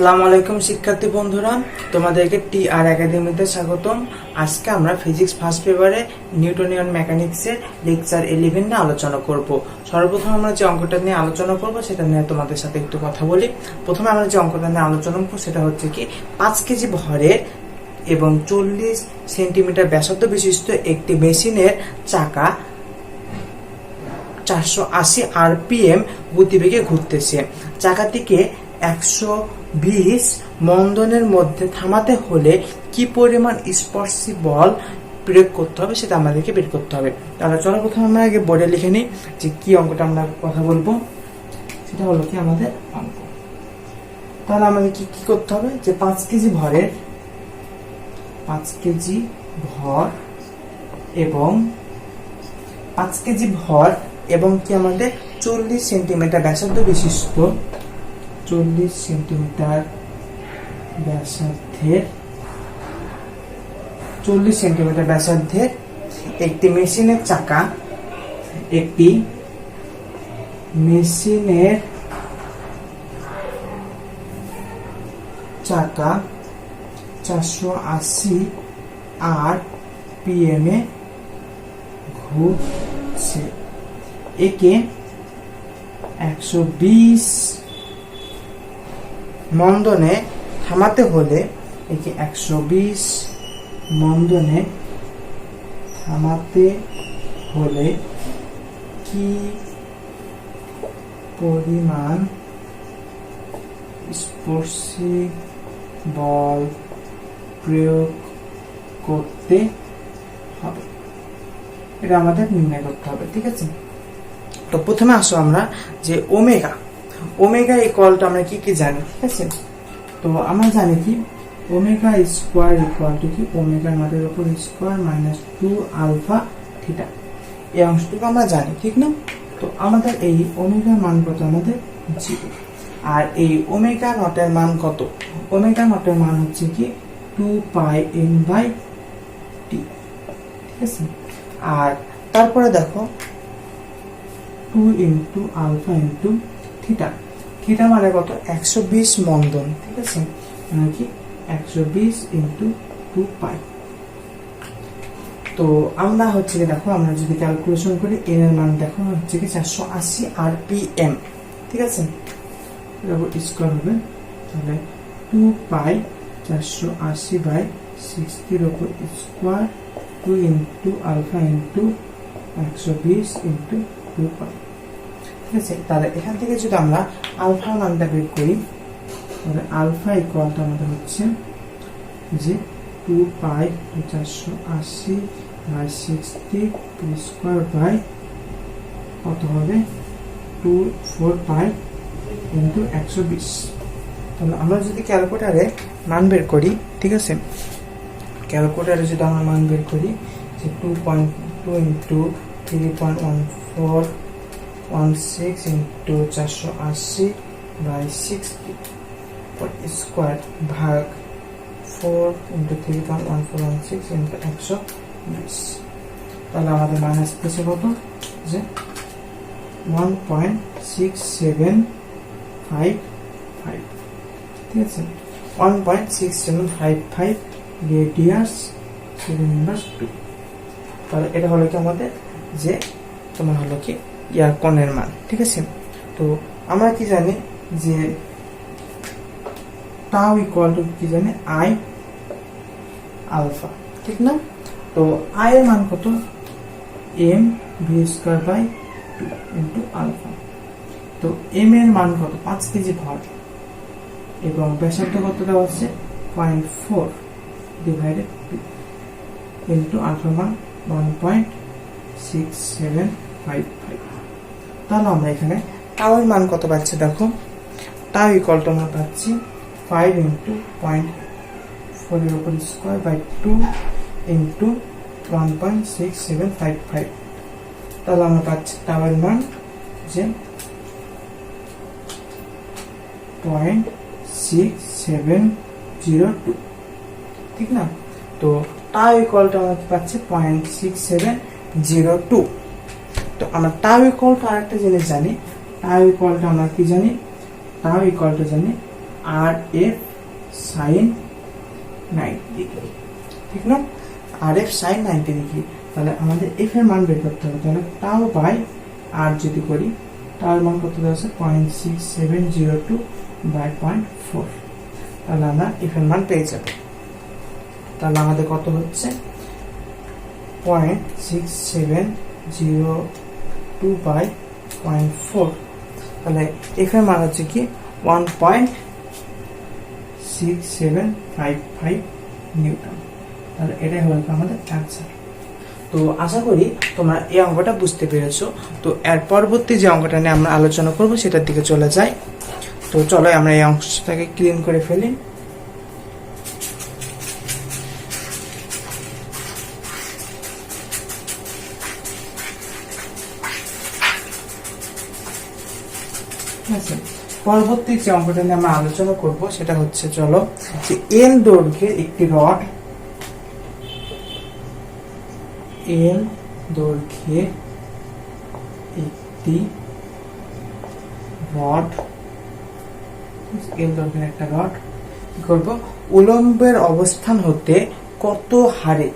আসসালামু আলাইকুম শিক্ষার্থী বন্ধুরা, তোমাদেরকে টিআর একাডেমিতে স্বাগতম। আজকে আমরা ফিজিক্স ফার্স্ট পেপারে নিউটনিয়ান মেকানিক্সের লেকচার 11 নিয়ে আলোচনা করব। সর্বপ্রথম আমরা যে অঙ্কটা নিয়ে আলোচনা করব সেটা নিয়ে তোমাদের সাথে একটু কথা বলি। প্রথমে আমরা যে অঙ্কটা নিয়ে আলোচনা করব সেটা হচ্ছে কি 5 কেজি ভরের এবং 40 সেন্টিমিটার ব্যাসার্ধ বিশিষ্ট একটি মেশিনের চাকা 480 আরপিএম গতিবেগে ঘুরতেছে। চাকাটিকে 120 মন্দনের মধ্যে থামাতে হলে কি পরিমাণ স্পর্শী বল প্রয়োগ করতে হবে সেটা আমাদেরকে বের করতে হবে। তাহলে চলো প্রথমে আমরা আগে বোর্ডে লিখে নিই যে কি অঙ্কটা আমরা কথা বলবো। সেটা হলো কি আমাদের অঙ্ক। তাহলে আমাদের কি কি করতে হবে যে 5 কেজি ভরের 5 কেজি ভর এবং 5 কেজি ভর এবং কি আমাদের 40 সেন্টিমিটার ব্যাসার্ধ বিশিষ্ট 40 সেন্টিমিটার ব্যাসার্ধের একটি মেশিনের চাকা 480 আরপিএম এ ঘুরছে। একে 120 মন্দনে থামাতে হলে একে 120 মন্দনে থামাতে হলে কি পরিমাণ স্পর্শী বল প্রয়োগ করতে হবে এটা আমাদের নির্ণয় করতে হবে। ঠিক আছে, তো প্রথমে আসো আমরা যে ওমেগা ইকুয়ালটা আমরা কি কি জানি। ঠিক আছে, তো আমরা জানি কি ওমেগা স্কোয়ার ইকুয়াল টু কি ওমেগা নটের উপর স্কোয়ার মাইনাস 2 আলফা থিটা। এই অংশটুকু আমরা জানি, ঠিক না? তো আমাদের এই ওমেগার মান কত? আমাদের 0। আর এই ওমেগা নটের মান কত? ওমেগা নটের মান হচ্ছে কি 2 পাই n বাই t। ঠিক আছে, আর তারপরে দেখো 2 into alpha into theta. Theta মানে কত? 120 মন্দন। ঠিক আছে, মানে কি 120 ইন্টু 2 পাই। তো আমরা হচ্ছে দেখো আমরা যদি ক্যালকুলেশন করি এন এর মান দেখো হচ্ছে কি 480 আরপিএম। ঠিক আছে, স্কোয়ার হবে তাহলে 2 পাই 480 বাই 60 এর উপর square 2 into alpha into 120 into 2 pi. ঠিক আছে, তাহলে এখান থেকে যদি আমরা আলফা মানটা বের করি তাহলে আলফা ইকুয়ালটা আমাদের হচ্ছে যে 2 পাই 480 বাই 60 স্কোয়ার বাই কত হবে 4 পাই ইন্টু 120। তাহলে আমরা যদি ক্যালকুলেটারে মান বের করি, ঠিক আছে, ক্যালকুলেটারে যদি আমরা মান বের করি যে 2.2 ইন্টু 3.1416 ইন্টু 480 বাই 60 স্কোয়ার ভাগ 4 ইন্টু 3.1416 ইন্টু 120। তাহলে আমাদের মান আসতেছে কত? যে 1.6755। ঠিক আছে, 1.6755 রেডিয়াস সিলিন্ডার 2। তাহলে এটা হলো কি আমাদের যে তোমার হলো কি ইয়ার কোণের মান। ঠিক আছে, তো আমরা কি জানি যে টাউ ইকুয়াল টু কি জানি আই আলফা। ঠিক না? তো আই এর মান কত? M V square by 2 into alpha. তো এম এর মান কত? 5 কেজি ভর এবং ব্যাসার্ধ কত দেওয়া আছে? 0.4 ডিভাইডেড 2 ইন্টু আলফা মান 1.6755। তাহলে আমরা এখানে টাউ এর মান কত পাচ্ছি? দেখো টাউ ইকুয়াল টু আমরা পাচ্ছি 5 ইন্টু 0.4 এর উপর স্কোয়ার বাই 2 ইন্টু 1.6755। তাহলে আমরা পাচ্ছি টাউ এর মান যে 0.6702। ঠিক না? তো টাউ ইকুয়ালটা আমরা পাচ্ছি 0.6702। তো আমরা টাউ ইকুয়াল টু আরেকটা জিনিস জানি। টাউ ইকুয়ালটা আমরা কি জানি? টাউ ইকুয়ালটা জানি আর এফ সাইন 90 ডিগ্রি, ঠিক না? আর এফ সাইন 90 ডিগ্রি। তাহলে আমাদের এফ এর মান বের করতে হবে। তাহলে টাও বাই আর যদি করি, টাও এর মান কত দেওয়া আছে 0.6702 বাই 0.4, তাহলে আমরা এফ এর মান পেয়ে যাব। তাহলে আমাদের কত হচ্ছে 0.6702 বাই 0.4, তাহলে এফ এর মান হচ্ছে কি 1.6755 নিউটন। তাহলে এটাই হলো আমাদের অ্যান্সার। তো আশা করি তোমরা এই অঙ্কটা বুঝতে পেরেছো। তো এর পরবর্তী যে অঙ্কটা নিয়ে আমরা আলোচনা করব সেটার দিকে চলে যাই। তো চলো আমরা এই অংশটাকে ক্লিন করে ফেলি। পরবর্তী যে অঙ্কটা নিয়ে আমরা আলোচনা করব সেটা হচ্ছে, চলো, যে এল দৈর্ঘ্যের একটি রড, এল দৈর্ঘ্যের একটি রড, এল দৈর্ঘ্যের একটা রড কি করব, উলম্বের অবস্থান হতে কত হারে,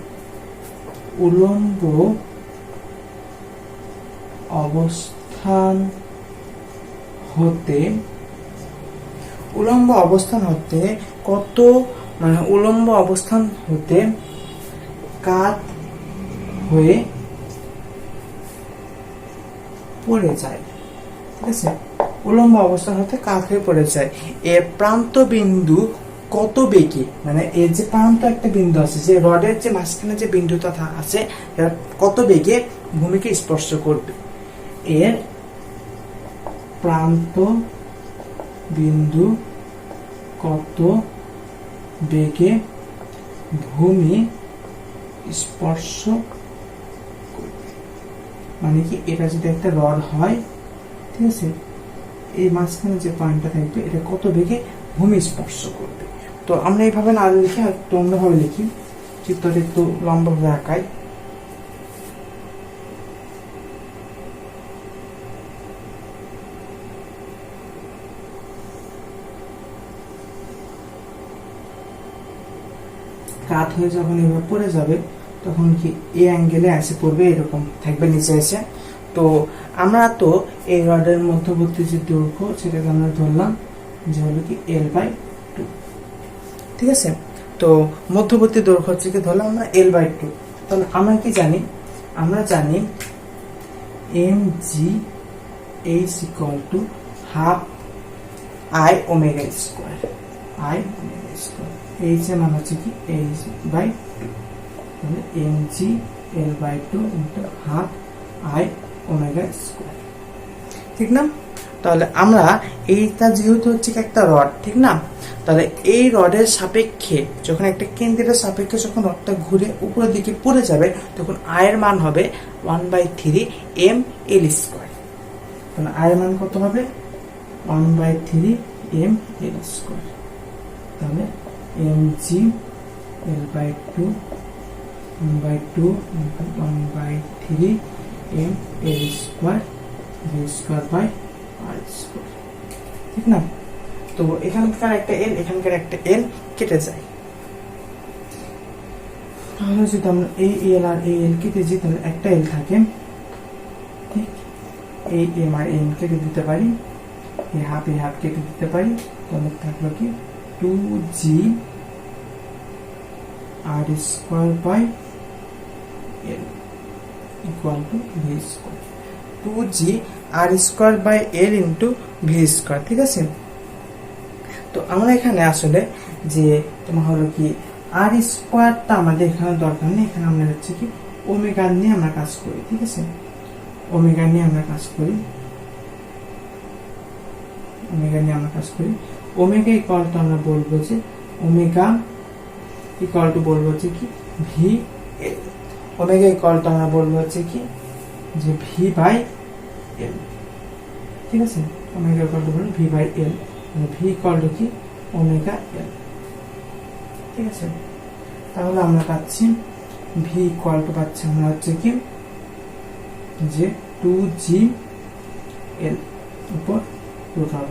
উলম্ব অবস্থান হতে, উলম্ব অবস্থান হতে কত, মানে উলম্ব অবস্থান হতে কাত হয়ে পড়ে যায়, ঠিক আছে? উলম্ব অবস্থান হতে কাত হয়ে পড়ে যায়। এর প্রান্ত বিন্দু কত বেগে, মানে এর যে প্রান্ত একটা বিন্দু আছে, যে রডের যে মাঝখানে যে বিন্দুটা আছে, এর কত বেগে ভূমিকে স্পর্শ করবে। এর প্রান্ত বিন্দু কত বেগে ভূমি স্পর্শ করবে, মানে কি এটা যদি একটা রড হয়, ঠিক আছে, এই মাঝখানে যে পয়েন্টটা থাকবে এটা কত বেগে ভূমি স্পর্শ করবে। তো আমরা এইভাবে না লিখে একটু অন্যভাবে লিখি, চিত্রটা একটু লম্বাভাবে আঁকাই। কাত হয়ে যখন এভাবে পড়ে যাবে তখন কি এই অ্যাঙ্গেলে এসে পড়বে, এরকম থাকবে নিচে এসে। তো আমরা তো এই রডের মধ্যবর্তী যে দৈর্ঘ্য সেটাকে আমরা ধরলাম যে হলো কি L/2, ঠিক আছে? তো মধ্যবর্তী দৈর্ঘ্য হচ্ছে কি ধরলাম আমরা L/2। তাহলে আমরা কি জানি, আমরা জানি mg h = half I omega square, I omega square. h এর মান হচ্ছে কি h/2, তাহলে mg L/2 * half I omega square, ঠিক না? তাহলে আমরা এইটা যেহেতু হচ্ছে একটা রড, ঠিক না, তাহলে এই রডের সাপেক্ষে যখন একটা কেন্দ্রের সাপেক্ষে যখন রডটা ঘুরে উপরের দিকে পড়ে যাবে তখন I এর মান হবে 1/3 ml²। তাহলে I এর মান কত হবে 1/3 ml²। তাহলে mg L/2 1/2 1/3 ml² v²/r², ঠিক না? তো এখানকার একটা এল, এখানকার একটা এল কেটে যায়। তাহলে যদি আমরা এই এল আর এই এল কেটে দিই তাহলে একটা এল থাকে, ঠিক? এই এম আর এম কেটে দিতে পারি, এই হাফ কেটে দিতে পারি, তাহলে থাকলো কি 2g r² l equal to v², 2g r² l into v², ঠিক আছে? তো আমরা এখানে আসলে যে তোমার হলো কি r²টা আমাদের এখানে দরকার নেই, এখানে আমরা হচ্ছে কি ওমেগা নিয়ে আমরা কাজ করি, ঠিক আছে? ওমেগা নিয়ে আমরা কাজ করি, ওমেগা ইকুয়াল টু আমরা বলবো যে ওমেগা ইকুয়াল টু বলবো হচ্ছে কি V L, omega equal to আমরা বলবো হচ্ছে কি যে v/l, ঠিক আছে? ওমেগা ইকুয়াল টু বলবো v/l, ভি ইকুয়াল টু কি ওমেগা এল, ঠিক আছে? তাহলে আমরা পাচ্ছি ভি ইকুয়াল টু পাচ্ছি আমরা হচ্ছে কি যে 2g l উপর √r,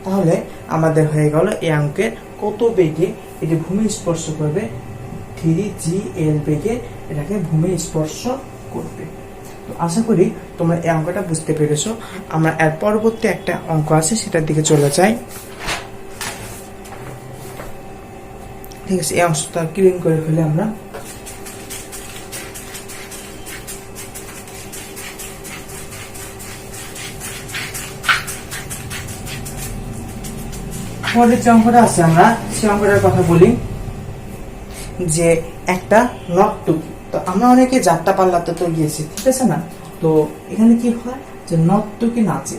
তাহলে আমাদের হয়ে গেল এই অঙ্কের কত বেগে এটি ভূমি স্পর্শ করবে, 3GL বেগে এটাকে ভূমি স্পর্শ করবে। তো আশা করি তোমরা এই অঙ্কটা বুঝতে পেরেছো। আমরা এর পরবর্তী একটা অঙ্ক আছে সেটার দিকে চলে যাই। ঠিক আছে, এই অংশটা ক্লিন করে ফেলে আমরা। পরের যে অঙ্কটা আছে আমরা সেই অঙ্কটার কথা বলি, যে একটা নর্তকী। তো আমরা অনেকে যাত্রা পাল্লাতে তো গিয়েছি, ঠিক আছে না? তো এখানে কি হয় যে নর্তকী নাচে,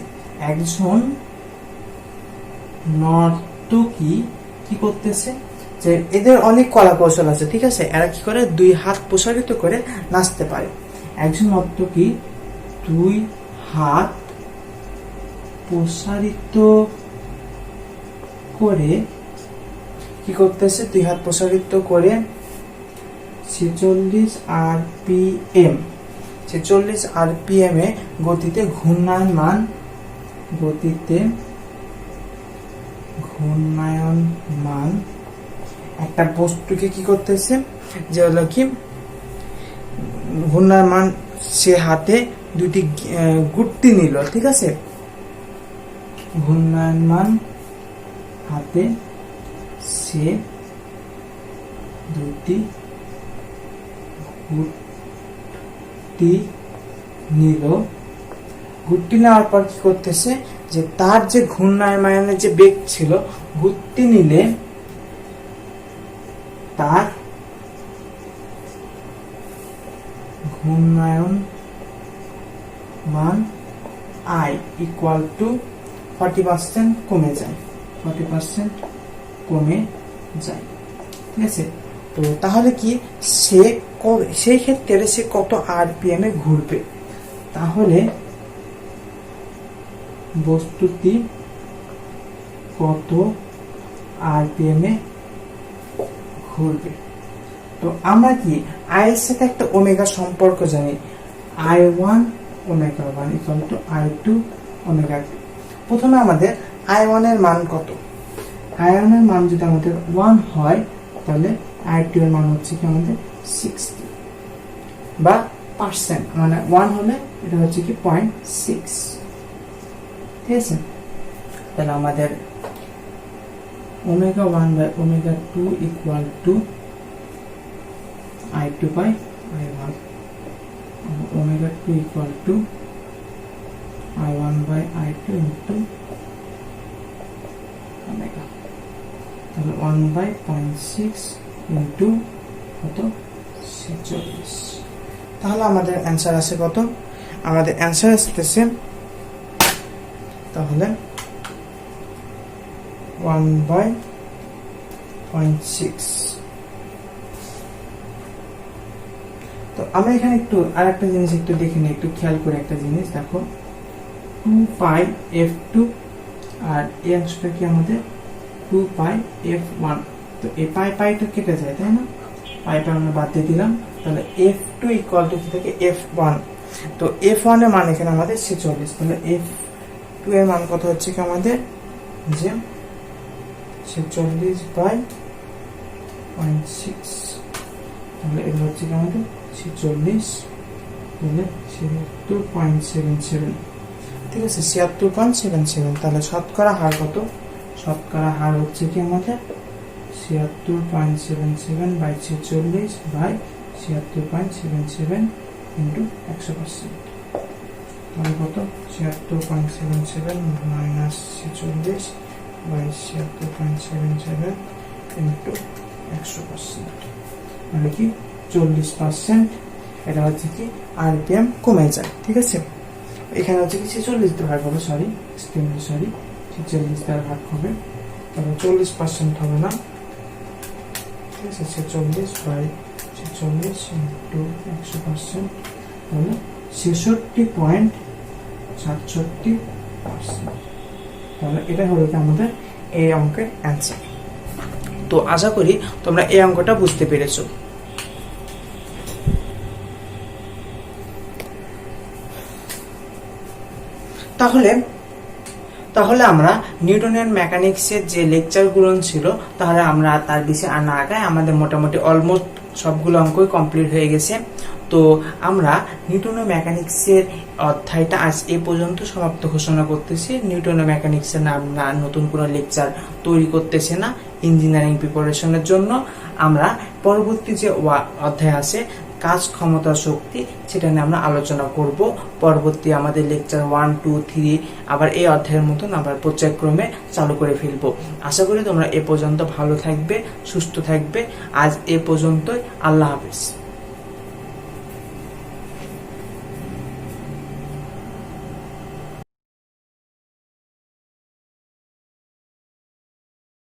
একজন নর্তকী কি করতেছে, যে এদের অনেক কলা কৌশল আছে, ঠিক আছে? এরা কি করে, 2 হাত প্রসারিত করে নাচতে পারে। একজন নর্তকী 2 হাত প্রসারিত করে কি করতেছে, 2 হাত প্রসারিত করে 46 RPM 46 RPM এ গতিতে ঘূর্ণায়মান একটা বস্তুকে কি করতেছে, যে হলো কি ঘূর্ণায়মান, সে হাতে 2টি গুটি নিল, ঠিক আছে? ঘূর্ণায়মান হাতে সে 2টি গুটি নিল। গুটি নেওয়ার পর কি করতেছে, যে তার যে ঘূর্ণায়মানের যে বেগ ছিল, গুটি নিলে তার ঘূর্ণায়ন মান I ইকুয়াল টু 40% কমে যায়, 40% কমে যায়, ঠিক আছে? তো তাহলে কি সেই ক্ষেত্রে সে কত RPM এ ঘুরবে, তাহলে বস্তুটি কত RPM এ ঘুরবে। তো আমরা কি I এর সাথে একটা ওমেগা সম্পর্ক জানি, I1 omega 1 equal to I2 omega 2। প্রথমে আমাদের I1 এর মান কত, I1 এর মান যদি আমাদের 1 হয়, তাহলে I2 এর মান হচ্ছে কি আমাদের 60 বা পার্সেন্ট, মানে 1 হলে এটা হচ্ছে কি 0.6, ঠিক আছে? তাহলে আমাদের omega 1 by omega 2 equal to I2 by I1, omega 2 equal to I1 by I2 into omega, তাহলে 1 বাই 0.6 ইন্টু কত, 46। তাহলে আমাদের অ্যান্সার আছে কত, আমাদের অ্যান্সার আসতেছে তাহলে 1 বাই 0.6। তো আমরা এখানে একটু আরেকটা জিনিস একটু দেখে নিই, একটু খেয়াল করে একটা জিনিস দেখো, 2 পাই F2 আর এই অংশটা কি আমাদের 2 পাই F1। তো এই পাইটা কেটে যায়, তাই না? পাইটা আমরা বাদ দিয়ে দিলাম, তাহলে F2 ইকুয়াল টু কি থাকে, F1। তো F1 এর মান এখানে আমাদের 46, তাহলে F2 এর মান কত হচ্ছে কি আমাদের, যে 46 বাই 0.6, তাহলে এটা হচ্ছে কি আমাদের 46, তাহলে 76.77, ঠিক আছে? 76.77। তাহলে শতকরা হার কত, শতকরা হার হচ্ছে কি আমাদের 76.77 বাই 46 বাই 76.77 ইন্টু 100%, তাহলে কত, 76.77 মাইনাস 46 বাই 76.77 ইন্টু 100%, মানে কি 40%। এটা হচ্ছে কি RPM কমে যায়, ঠিক আছে? এখানে হচ্ছে কি 46 দিয়ে ভাগ হবে, সরি 46 দ্বারা ভাগ হবে, তাহলে 40% হবে না, ঠিক আছে? 46 বাই 46 ইন্টু 100%, তাহলে 66.67%। তাহলে এটা হলো আমাদের এই অঙ্কের অ্যান্সার। তো আশা করি তোমরা এই অঙ্কটা বুঝতে পেরেছো। তাহলে আমরা নিউটনের মেকানিক্সের যে লেকচারগুলো ছিল তাহলে আমরা তার বিষয়ে না আগায় আমাদের মোটামুটি অলমোস্ট সবগুলো অঙ্কই কমপ্লিট হয়ে গেছে। তো আমরা নিউটনের মেকানিক্সের অধ্যায়টা আজ এ পর্যন্ত সমাপ্ত ঘোষণা করতেছি। নিউটনের মেকানিক্সের আমরা নতুন কোনো লেকচার তৈরি করতেছি না ইঞ্জিনিয়ারিং প্রিপারেশনের জন্য। আমরা পরবর্তী যে অধ্যায় আছে কাজ, ক্ষমতা, শক্তি, সেটা নিয়ে আমরা আলোচনা করব পরবর্তী আমাদের লেকচার 1, 2, 3 আবার এই অধ্যায়ের মতন আবার পর্যায়ক্রমে চালু করে ফেলবো। আশা করি তোমরা এ পর্যন্ত ভালো থাকবে, সুস্থ থাকবে। আজ এ পর্যন্তই। আল্লাহ হাফেজ।